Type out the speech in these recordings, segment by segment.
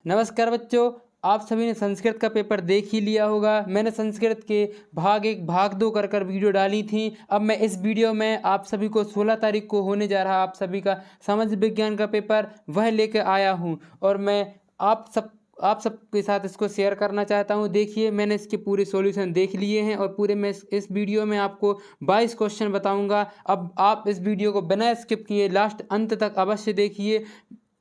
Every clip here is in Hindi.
नमस्कार बच्चों, आप सभी ने संस्कृत का पेपर देख ही लिया होगा। मैंने संस्कृत के भाग 1 भाग 2 कर वीडियो डाली थी। अब मैं इस वीडियो में आप सभी को 16 तारीख को होने जा रहा आप सभी का समाज विज्ञान का पेपर वह लेकर आया हूं और मैं आप सबके साथ इसको शेयर करना चाहता हूं। देखिए, मैंने इसके पूरे सॉल्यूशन देख लिए हैं और पूरे मैं इस वीडियो में आपको 22 क्वेश्चन बताऊंगा। अब आप इस वीडियो को बिना स्किप किए लास्ट अंत तक अवश्य देखिए।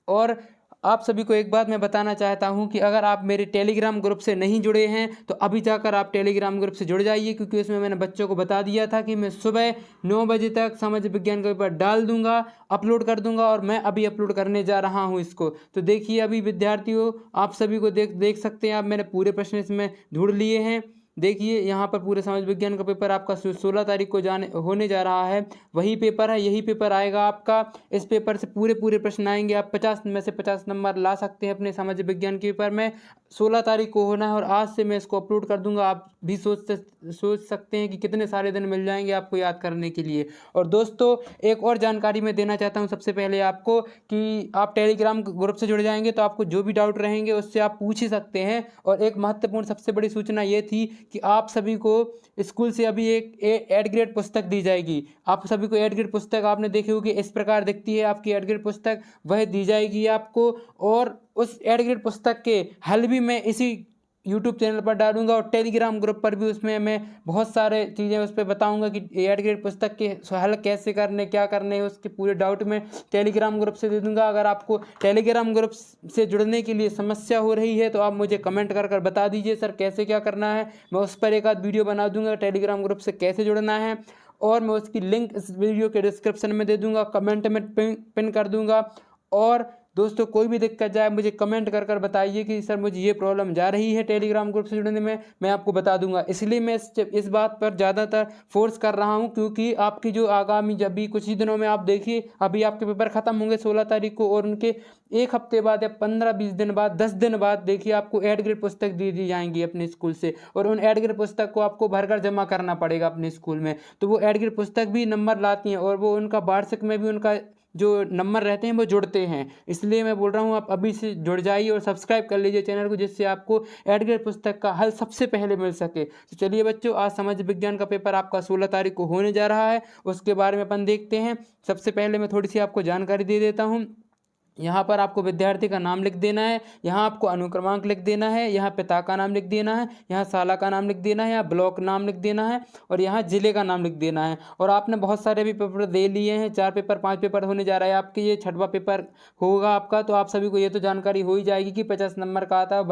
और आप सभी को एक बात मैं बताना चाहता हूं कि अगर आप मेरे टेलीग्राम ग्रुप से नहीं जुड़े हैं तो अभी जाकर आप टेलीग्राम ग्रुप से जुड़ जाइए, क्योंकि उसमें मैंने बच्चों को बता दिया था कि मैं सुबह 9 बजे तक समाज विज्ञान का पेपर डाल दूंगा, अपलोड कर दूंगा और मैं अभी अपलोड करने जा रहा हूं इसको। तो देखिए, अभी विद्यार्थियों आप सभी को देख सकते हैं आप, मैंने पूरे प्रश्न इसमें ढूंढ लिए हैं। देखिए, यहाँ पर पूरे समाज विज्ञान का पेपर आपका 16 तारीख को होने जा रहा है। वही पेपर है, यही पेपर आएगा आपका। इस पेपर से पूरे प्रश्न आएंगे। आप 50 में से 50 नंबर ला सकते हैं अपने समाज विज्ञान के पेपर में। 16 तारीख को होना है और आज से मैं इसको अपलोड कर दूंगा। आप भी सोच सकते हैं कि कितने सारे दिन मिल जाएंगे आपको याद करने के लिए। और दोस्तों, एक और जानकारी मैं देना चाहता हूँ सबसे पहले आपको कि आप टेलीग्राम ग्रुप से जुड़ जाएंगे तो आपको जो भी डाउट रहेंगे उससे आप पूछ ही सकते हैं। और एक महत्वपूर्ण सबसे बड़ी सूचना ये थी कि आप सभी को स्कूल से अभी एक एड ग्रेड पुस्तक दी जाएगी। आप सभी को एड ग्रेड पुस्तक आपने देखी होगी, इस प्रकार दिखती है आपकी एड ग्रेड पुस्तक, वह दी जाएगी आपको। और उस एड ग्रेड पुस्तक के हल भी मैं इसी यूट्यूब चैनल पर डालूंगा और टेलीग्राम ग्रुप पर भी उसमें मैं बहुत सारे चीज़ें उस पर बताऊंगा कि एड ग्रेड पुस्तक के हल कैसे करने, क्या करने हैं, उसके पूरे डाउट में टेलीग्राम ग्रुप से दे दूंगा। अगर आपको टेलीग्राम ग्रुप से जुड़ने के लिए समस्या हो रही है तो आप मुझे कमेंट कर बता दीजिए सर कैसे क्या करना है। मैं उस पर एक आध वीडियो बना दूंगा टेलीग्राम ग्रुप से कैसे जुड़ना है, और मैं उसकी लिंक इस वीडियो के डिस्क्रिप्शन में दे दूंगा, कमेंट में पिन कर दूंगा। और दोस्तों, कोई भी दिक्कत जाए मुझे कमेंट कर बताइए कि सर मुझे ये प्रॉब्लम जा रही है टेलीग्राम ग्रुप से जुड़ने में, मैं आपको बता दूंगा। इसलिए मैं इस बात पर ज़्यादातर फोर्स कर रहा हूं, क्योंकि आपकी जो आगामी जब भी कुछ ही दिनों में आप देखिए, अभी आपके पेपर ख़त्म होंगे 16 तारीख को और उनके एक हफ्ते बाद या 15-20 दिन बाद, 10 दिन बाद देखिए आपको एड ग्रेड पुस्तक दे दी जाएंगी अपने स्कूल से। और उन एड ग्रेड पुस्तक को आपको भरकर जमा करना पड़ेगा अपने स्कूल में। तो वो एड ग्रेड पुस्तक भी नंबर लाती हैं और वो उनका वार्षिक में भी उनका जो नंबर रहते हैं वो जुड़ते हैं। इसलिए मैं बोल रहा हूँ आप अभी से जुड़ जाइए और सब्सक्राइब कर लीजिए चैनल को, जिससे आपको एड ग्रेड पुस्तक का हल सबसे पहले मिल सके। तो चलिए बच्चों, आज समाज विज्ञान का पेपर आपका 16 तारीख को होने जा रहा है, उसके बारे में अपन देखते हैं। सबसे पहले मैं थोड़ी सी आपको जानकारी दे देता हूँ। यहाँ पर आपको विद्यार्थी का नाम लिख देना है, यहाँ आपको अनुक्रमांक लिख देना है, यहाँ पिता का नाम लिख देना है, यहाँ शाला का नाम लिख देना है, यहाँ ब्लॉक नाम लिख देना है और यहाँ जिले का नाम लिख देना है। और आपने बहुत सारे भी पेपर दे लिए हैं, 4 पेपर 5 पेपर होने जा रहा है आपके, ये 6वां पेपर होगा आपका। तो आप सभी को ये तो जानकारी हो ही जाएगी कि 50 नंबर का आता है,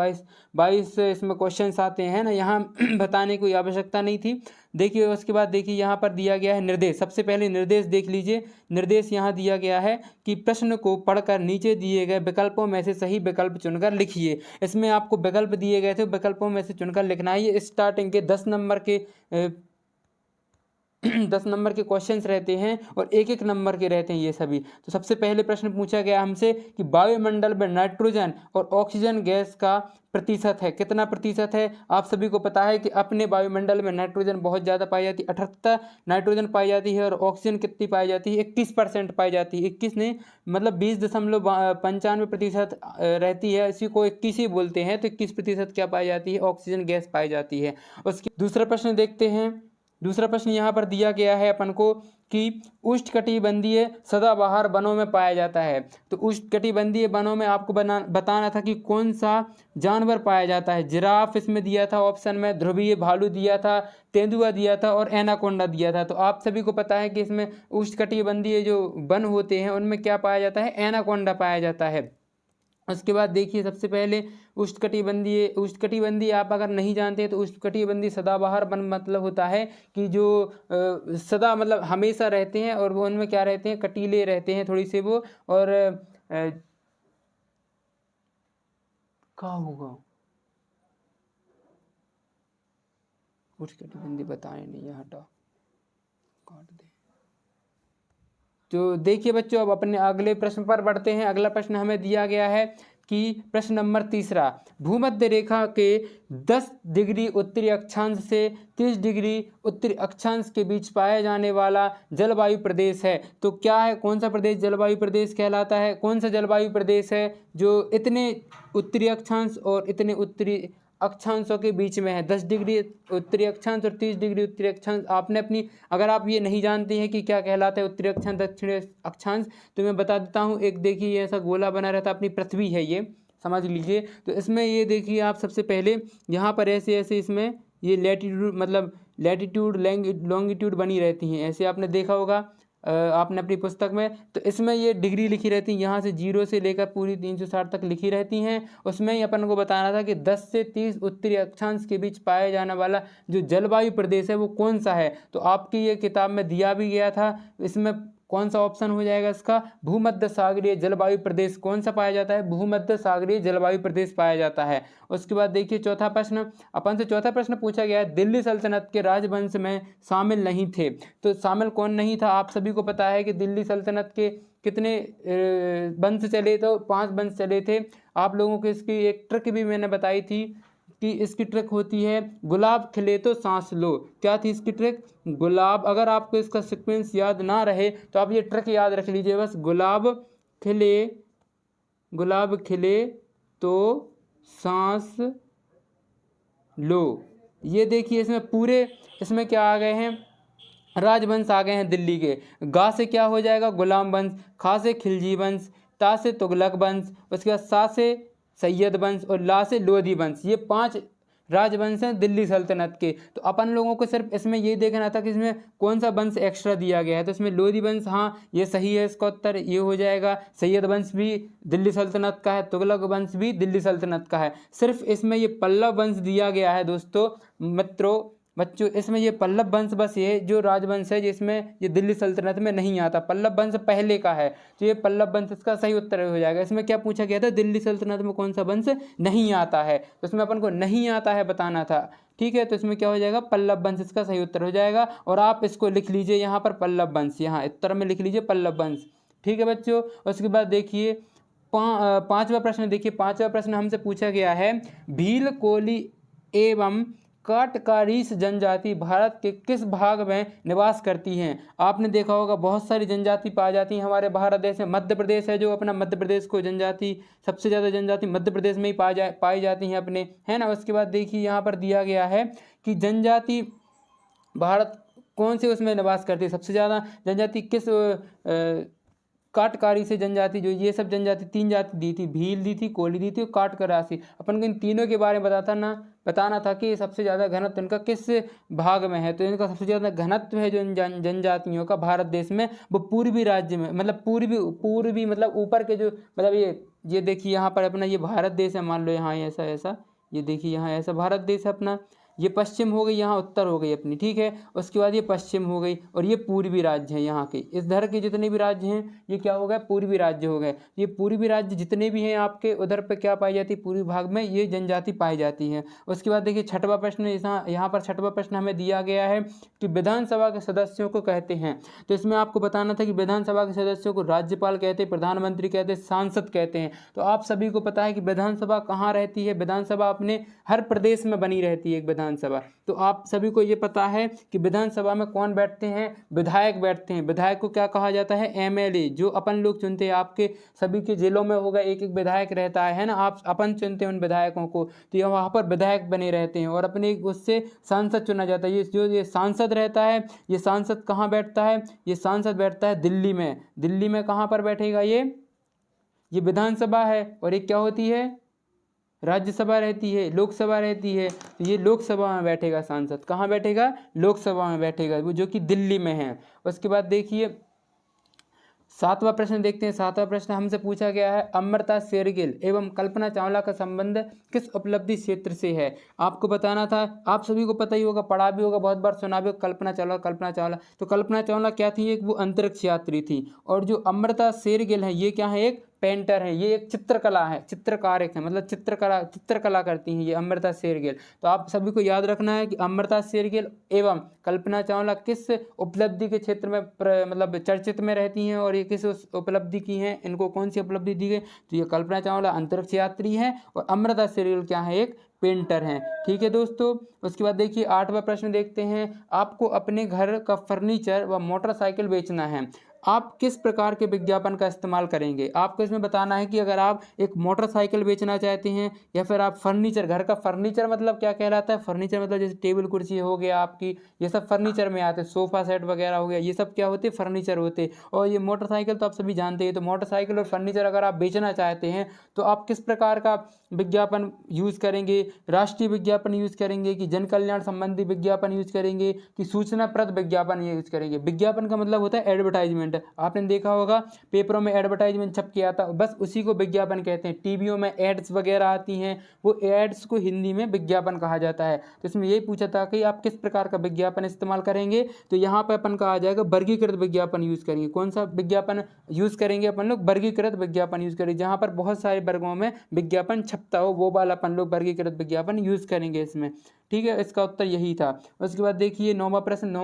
22 इसमें क्वेश्चन आते हैं ना, यहाँ बताने की आवश्यकता नहीं थी। देखिए, उसके बाद देखिए यहाँ पर दिया गया है निर्देश। सबसे पहले निर्देश देख लीजिए। निर्देश यहाँ दिया गया है कि प्रश्न को पढ़कर नीचे दिए गए विकल्पों में से सही विकल्प चुनकर लिखिए। इसमें आपको विकल्प दिए गए थे, विकल्पों में से चुनकर लिखना है। ये स्टार्टिंग के 10 नंबर के 10 नंबर के क्वेश्चंस रहते हैं और एक एक नंबर के रहते हैं ये सभी। तो सबसे पहले प्रश्न पूछा गया हमसे कि वायुमंडल में नाइट्रोजन और ऑक्सीजन गैस का प्रतिशत है, कितना प्रतिशत है। आप सभी को पता है कि अपने वायुमंडल में नाइट्रोजन बहुत ज़्यादा पाई जाती है, 78 नाइट्रोजन पाई जाती है, और ऑक्सीजन कितनी पाई जाती है, 21% पाई जाती है। 21 नहीं, मतलब 20.95% रहती है, इसी को 21 ही बोलते हैं। तो 21% क्या पाई जाती है, ऑक्सीजन गैस पाई जाती है। उसके दूसरा प्रश्न देखते हैं। दूसरा प्रश्न यहाँ पर दिया गया है अपन को कि उष्णकटिबंधीय सदाबहार वनों में पाया जाता है। तो उष्णकटिबंधीय वनों में आपको बताना था कि कौन सा जानवर पाया जाता है। जिराफ इसमें दिया था ऑप्शन में, ध्रुवीय भालू दिया था, तेंदुआ दिया था और एनाकोंडा दिया था। तो आप सभी को पता है कि इसमें उष्णकटिबंधीय जो वन होते हैं उनमें क्या पाया जाता है, एनाकोंडा पाया जाता है। उसके बाद देखिए, सबसे पहले उष्णकटिबंधीय आप अगर नहीं जानते हैं तो उष्णकटिबंधीय सदाबहार वन मतलब होता है कि जो सदा मतलब हमेशा रहते हैं, और वो उनमें क्या रहते हैं, कटीले रहते हैं थोड़ी से वो। और क्या होगा, उष्णकटिबंधीय बताए नहीं, हटा काट दे। तो देखिए बच्चों, अब अपने अगले प्रश्न पर बढ़ते हैं। अगला प्रश्न हमें दिया गया है कि प्रश्न नंबर 3 भूमध्य रेखा के 10 डिग्री उत्तरी अक्षांश से 30 डिग्री उत्तरी अक्षांश के बीच पाया जाने वाला जलवायु प्रदेश है। तो क्या है, कौन सा प्रदेश जलवायु प्रदेश कहलाता है? कौन सा जलवायु प्रदेश है जो इतने उत्तरी अक्षांश और इतने उत्तरी अक्षांशों के बीच में है? 10 डिग्री उत्तरी अक्षांश और 30 डिग्री उत्तरी अक्षांश। आपने अपनी, अगर आप ये नहीं जानते हैं कि क्या कहलाता है उत्तरी अक्षांश दक्षिणी अक्षांश, तो मैं बता देता हूँ। एक देखिए ये ऐसा गोला बना रहता है, अपनी पृथ्वी है ये, समझ लीजिए। तो इसमें ये देखिए आप सबसे पहले यहाँ पर ऐसे ऐसे इसमें ये लैटिट्यूड मतलब लैटिट्यूड लॉन्गिट्यूड बनी रहती हैं, ऐसे आपने देखा होगा आपने अपनी पुस्तक में। तो इसमें ये डिग्री लिखी रहती है, यहाँ से 0 से लेकर पूरी 360 तक लिखी रहती हैं। उसमें ही अपन को बताना था कि 10 से 30 उत्तरी अक्षांश के बीच पाया जाने वाला जो जलवायु प्रदेश है वो कौन सा है। तो आपकी ये किताब में दिया भी गया था। इसमें कौन सा ऑप्शन हो जाएगा इसका? भूमध्य सागरीय जलवायु प्रदेश कौन सा पाया जाता है? भूमध्य सागरीय जलवायु प्रदेश पाया जाता है। उसके बाद देखिए चौथा प्रश्न, अपन से चौथा प्रश्न पूछा गया है, दिल्ली सल्तनत के राजवंश में शामिल नहीं थे। तो शामिल कौन नहीं था? आप सभी को पता है कि दिल्ली सल्तनत के कितने वंश चले? तो 5 वंश चले थे। आप लोगों को इसकी एक ट्रिक भी मैंने बताई थी कि इसकी ट्रिक होती है गुलाब खिले तो सांस लो। क्या थी इसकी ट्रिक? गुलाब, अगर आपको इसका सीक्वेंस याद ना रहे तो आप ये ट्रिक याद रख लीजिए बस, गुलाब खिले तो सांस लो। ये देखिए इसमें पूरे, इसमें क्या आ गए हैं? राजवंश आ गए हैं दिल्ली के। गा से क्या हो जाएगा? गुलाम वंश। खा से खिलजी वंश। ता से तुगलक वंश। उसके बाद सा से सैयद वंश और ला से लोधी वंश। ये 5 राजवंश हैं दिल्ली सल्तनत के। तो अपन लोगों को सिर्फ इसमें ये देखना था कि इसमें कौन सा वंश एक्स्ट्रा दिया गया है। तो इसमें लोधी वंश, हाँ ये सही है, इसका उत्तर ये हो जाएगा। सैयद वंश भी दिल्ली सल्तनत का है, तुगलक वंश भी दिल्ली सल्तनत का है। सिर्फ इसमें ये पल्लव वंश दिया गया है दोस्तों, बच्चों इसमें ये पल्लव वंश, बस ये जो राजवंश है जिसमें ये दिल्ली सल्तनत में नहीं आता, पल्लव वंश पहले का है। तो ये पल्लव वंश इसका सही उत्तर हो जाएगा। इसमें क्या पूछा गया था? दिल्ली सल्तनत में कौन सा वंश नहीं आता है, तो इसमें अपन को नहीं आता है बताना था। ठीक है, तो इसमें क्या हो जाएगा? पल्लव वंश इसका सही उत्तर हो जाएगा। और आप इसको लिख लीजिए यहाँ पर पल्लव वंश, यहाँ उत्तर में लिख लीजिए पल्लव वंश। ठीक है बच्चों। उसके बाद देखिए 5वां प्रश्न देखिए, 5वां प्रश्न हमसे पूछा गया है, भील, कोली एवं काटकारीस जनजाति भारत के किस भाग में निवास करती हैं? आपने देखा होगा बहुत सारी जनजाति पाई जाती हैं हमारे भारत देश में। मध्य प्रदेश है जो अपना, मध्य प्रदेश को जनजाति, सबसे ज़्यादा जनजाति मध्य प्रदेश में ही पाई जाती हैं अपने, है ना। उसके बाद देखिए यहाँ पर दिया गया है कि जनजाति भारत कौन से उसमें निवास करती है, सबसे ज़्यादा जनजाति किस काटकारी से जनजाति, जो ये सब जनजाति 3 जाति दी थी, भील दी थी, कोली दी थी और काटकारासी। अपन को इन तीनों के बारे में बताना था कि सबसे ज़्यादा घनत्व इनका किस भाग में है। तो इनका सबसे ज़्यादा घनत्व है जो जनजातियों का भारत देश में, वो पूर्वी राज्य में, मतलब पूर्वी मतलब ऊपर के जो, मतलब ये देखिए यहाँ पर अपना ये भारत देश है, मान लो यहाँ ऐसा, ये देखिए यहाँ ऐसा भारत देश है अपना। ये पश्चिम हो गई, यहाँ उत्तर हो गई अपनी, ठीक है। उसके बाद ये पश्चिम हो गई और ये पूर्वी राज्य हैं यहाँ के। इस धर के जितने भी राज्य हैं ये क्या हो गए? पूर्वी राज्य हो गए। ये पूर्वी राज्य जितने भी हैं आपके, उधर पे क्या पाई जाती है? पूर्वी भाग में ये जनजाति पाई जाती है। उसके बाद देखिए छठवां प्रश्न, यहाँ पर छठवां प्रश्न हमें दिया गया है कि विधानसभा के सदस्यों को कहते हैं। तो इसमें आपको बताना था कि विधानसभा के सदस्यों को राज्यपाल कहते हैं, प्रधानमंत्री कहते हैं, सांसद कहते हैं। तो आप सभी को पता है कि विधानसभा कहाँ रहती है? विधानसभा अपने हर प्रदेश में बनी रहती है एक विधानसभा। तो आप सभी को ये पता है कि विधानसभा में कौन बैठते हैं? विधायक बैठते हैं। विधायक को क्या कहा जाता है? एमएलए, जो अपन लोग चुनते हैं। आपके सभी के जिलों में होगा एक एक विधायक रहता है ना, आप अपन चुनते हैं उन विधायकों को, तो वहाँ पर विधायक बने रहते हैं और अपने उससे सांसद चुना जाता है। ये सांसद रहता है, ये सांसद कहाँ बैठता है? ये सांसद बैठता है दिल्ली में। दिल्ली में कहाँ पर बैठेगा? ये विधानसभा है। और ये क्या होती है? राज्यसभा रहती है, लोकसभा रहती है। तो ये लोकसभा में बैठेगा सांसद। कहाँ बैठेगा? लोकसभा में बैठेगा, वो जो कि दिल्ली में है। उसके बाद देखिए 7वां प्रश्न देखते हैं। 7वां प्रश्न हमसे पूछा गया है, अमृता शेरगिल एवं कल्पना चावला का संबंध किस उपलब्धि क्षेत्र से है? आपको बताना था। आप सभी को पता ही होगा, पढ़ा भी होगा, बहुत बार सुना भी होगा, कल्पना चावला। तो कल्पना चावला क्या थी? एक वो अंतरिक्ष यात्री थी। और जो अमृता शेरगिल है ये क्या है? एक पेंटर है, ये एक चित्रकला है, चित्रकारिक है, मतलब चित्रकला करती हैं ये अमृता शेरगिल। तो आप सभी को याद रखना है कि अमृता शेरगिल एवं कल्पना चावला किस उपलब्धि के क्षेत्र में मतलब चर्चित में रहती हैं, और ये किस उपलब्धि की हैं, इनको कौन सी उपलब्धि दी गई? तो ये कल्पना चावला अंतरिक्ष यात्री हैं और अमृता शेरगिल क्या है? एक पेंटर हैं। ठीक है दोस्तों, उसके बाद देखिए 8वां प्रश्न देखते हैं। आपको अपने घर का फर्नीचर व मोटरसाइकिल बेचना है, आप किस प्रकार के विज्ञापन का इस्तेमाल करेंगे? आपको इसमें बताना है कि अगर आप एक मोटरसाइकिल बेचना चाहते हैं या फिर आप फर्नीचर, घर का फर्नीचर मतलब क्या कहलाता है? फर्नीचर मतलब जैसे टेबल कुर्सी हो गया आपकी, ये सब फर्नीचर में आते हैं, सोफ़ा सेट वगैरह हो गया, ये सब क्या होते हैं? फर्नीचर होते हैं। और ये मोटरसाइकिल तो आप सभी जानते हैं। तो मोटरसाइकिल और फर्नीचर अगर आप बेचना चाहते हैं तो आप किस प्रकार का विज्ञापन यूज़ करेंगे? राष्ट्रीय विज्ञापन यूज़ करेंगे कि जन कल्याण संबंधी विज्ञापन यूज़ करेंगे कि सूचनाप्रद विज्ञापन यूज़ करेंगे? विज्ञापन का मतलब होता है एडवर्टाइजमेंट। आपने देखा होगा पेपरों में एडवर्टाइजमेंट छप के आता, बस उसी को विज्ञापन कहते हैं। टीवियों में एड्स वगैरह आती हैं, वो एड्स को हिंदी में विज्ञापन कहा जाता है। तो इसमें यही पूछा था कि आप किस प्रकार का विज्ञापन इस्तेमाल करेंगे? तो यहाँ पर अपन का आ जाएगा वर्गीकृत विज्ञापन यूज़ करेंगे। कौन सा विज्ञापन यूज़ करेंगे? अपन लोग वर्गीकृत विज्ञापन यूज़ करेंगे, जहाँ पर बहुत सारे वर्गों में विज्ञापन छपता हो, वो वाला अपन लोग वर्गीकृत विज्ञापन यूज़ करेंगे इसमें। ठीक है, इसका उत्तर यही था। उसके बाद देखिए 9वां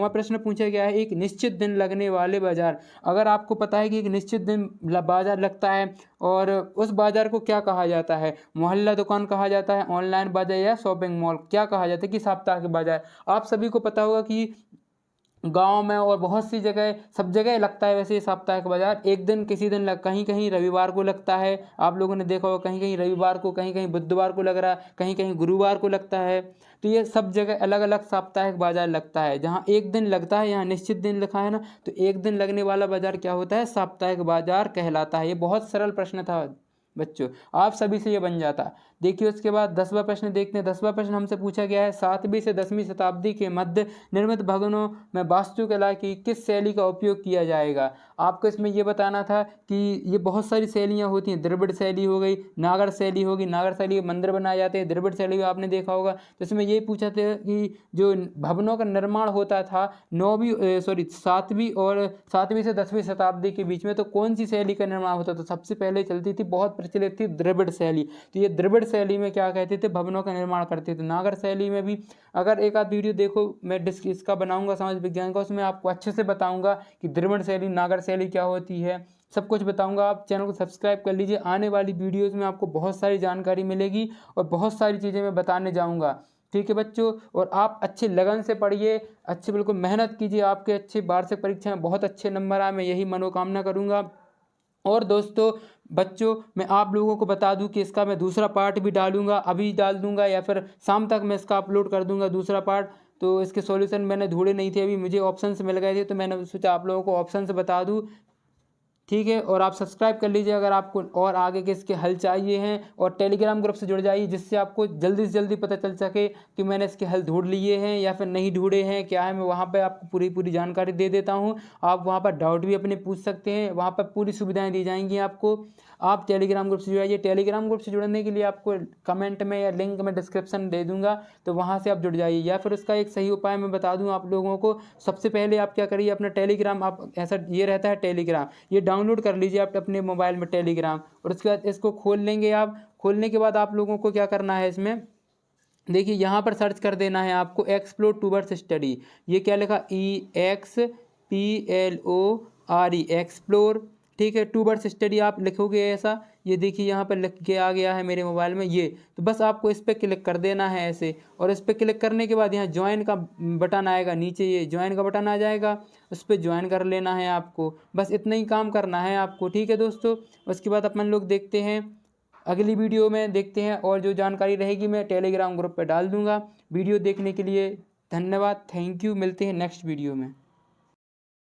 प्रश्न पूछा गया है, एक निश्चित दिन लगने वाले बाजार। अगर आपको पता है कि एक निश्चित दिन बाजार लगता है और उस बाजार को क्या कहा जाता है? मोहल्ला दुकान कहा जाता है, ऑनलाइन बाजार या शॉपिंग मॉल, क्या कहा जाता है? कि साप्ताहिक बाजार। आप सभी को पता होगा कि गांव में और बहुत सी जगह, सब जगह लगता है वैसे ये साप्ताहिक बाजार। एक दिन किसी दिन कहीं कहीं रविवार को लगता है, आप लोगों ने देखा होगा कहीं कहीं रविवार को, कहीं कहीं बुधवार को लग रहा है, कहीं कहीं गुरुवार को लगता है। तो ये सब जगह अलग अलग साप्ताहिक बाजार लगता है। जहाँ एक दिन लगता है, यहाँ निश्चित दिन लिखा है ना, तो एक दिन लगने वाला बाजार क्या होता है? साप्ताहिक बाजार कहलाता है। ये बहुत सरल प्रश्न था बच्चों, आप सभी से ये बन जाता। देखिए उसके बाद 10वां प्रश्न देखते हैं। 10वां प्रश्न हमसे पूछा गया है, 7वीं से 10वीं शताब्दी के मध्य निर्मित भवनों में वास्तुकला की किस शैली का उपयोग किया जाएगा? आपको इसमें ये बताना था कि ये बहुत सारी शैलियाँ होती हैं। द्रविड़ शैली हो गई, नागर शैली होगी, नागर शैली के मंदिर बनाए जाते हैं, द्रविड़ शैली आपने देखा होगा। तो इसमें यही पूछा था कि जो भवनों का निर्माण होता था 7वीं से 10वीं शताब्दी के बीच में, तो कौन सी शैली का निर्माण होता था? सबसे पहले चलती थी, बहुत प्रचलित थी, द्रविड़ शैली। तो ये द्रविड़ शैली में क्या कहते थे? भवनों का निर्माण करते थे। नागर शैली में भी अगर एक आध वीडियो देखो, मैं इसका बनाऊंगा समाज विज्ञान का, उसमें आपको अच्छे से बताऊंगा कि द्रविड़ शैली, नागर शैली क्या होती है, सब कुछ बताऊंगा। आप चैनल को सब्सक्राइब कर लीजिए, आने वाली वीडियोज़ में आपको बहुत सारी जानकारी मिलेगी और बहुत सारी चीज़ें मैं बताने जाऊँगा। ठीक है बच्चों, और आप अच्छे लगन से पढ़िए, अच्छे बिल्कुल मेहनत कीजिए, आपके अच्छे वार्षिक परीक्षा में बहुत अच्छे नंबर आए, मैं यही मनोकामना करूँगा। और दोस्तों बच्चों, मैं आप लोगों को बता दूं कि इसका मैं दूसरा पार्ट भी डालूंगा, अभी डाल दूंगा या फिर शाम तक मैं इसका अपलोड कर दूंगा दूसरा पार्ट। तो इसके सॉल्यूशन मैंने ढूंढे नहीं थे, अभी मुझे ऑप्शंस मिल गए थे, तो मैंने सोचा आप लोगों को ऑप्शंस बता दूं। ठीक है, और आप सब्सक्राइब कर लीजिए अगर आपको और आगे के इसके हल चाहिए हैं, और टेलीग्राम ग्रुप से जुड़ जाइए, जिससे आपको जल्दी से जल्दी पता चल सके कि मैंने इसके हल ढूंढ लिए हैं या फिर नहीं ढूंढे हैं, क्या है। मैं वहाँ पे आपको पूरी जानकारी दे देता हूँ। आप वहाँ पर डाउट भी अपने पूछ सकते हैं, वहाँ पर पूरी सुविधाएँ दी जाएंगी आपको। आप टेलीग्राम ग्रुप से जुड़ाइए। टेलीग्राम ग्रुप से जुड़ने के लिए आपको कमेंट में या लिंक में डिस्क्रिप्शन दे दूंगा, तो वहाँ से आप जुड़ जाइए। या फिर उसका एक सही उपाय मैं बता दूं आप लोगों को। सबसे पहले आप क्या करिए, अपना टेलीग्राम, आप ऐसा ये रहता है टेलीग्राम, ये डाउनलोड कर लीजिए आप अपने मोबाइल में टेलीग्राम, और उसके बाद इसको खोल लेंगे आप। खोलने के बाद आप लोगों को क्या करना है, इसमें देखिए यहाँ पर सर्च कर देना है आपको एक्सप्लोर टूवर्ड्स स्टडी। ये क्या लिखा, EXPLORE, एक्सप्लोर। ठीक है, टूवर्ड्स स्टडी आप लिखोगे ऐसा, ये देखिए यहाँ पर लिख के आ गया है मेरे मोबाइल में ये। तो बस आपको इस पर क्लिक कर देना है ऐसे, और इस पर क्लिक करने के बाद यहाँ ज्वाइन का बटन आएगा नीचे, ये ज्वाइन का बटन आ जाएगा, उस पर ज्वाइन कर लेना है आपको। बस इतना ही काम करना है आपको। ठीक है दोस्तों, उसके बाद अपन लोग देखते हैं अगली वीडियो में, देखते हैं और जो जानकारी रहेगी मैं टेलीग्राम ग्रुप पर डाल दूँगा। वीडियो देखने के लिए धन्यवाद, थैंक यू, मिलते हैं नेक्स्ट वीडियो में।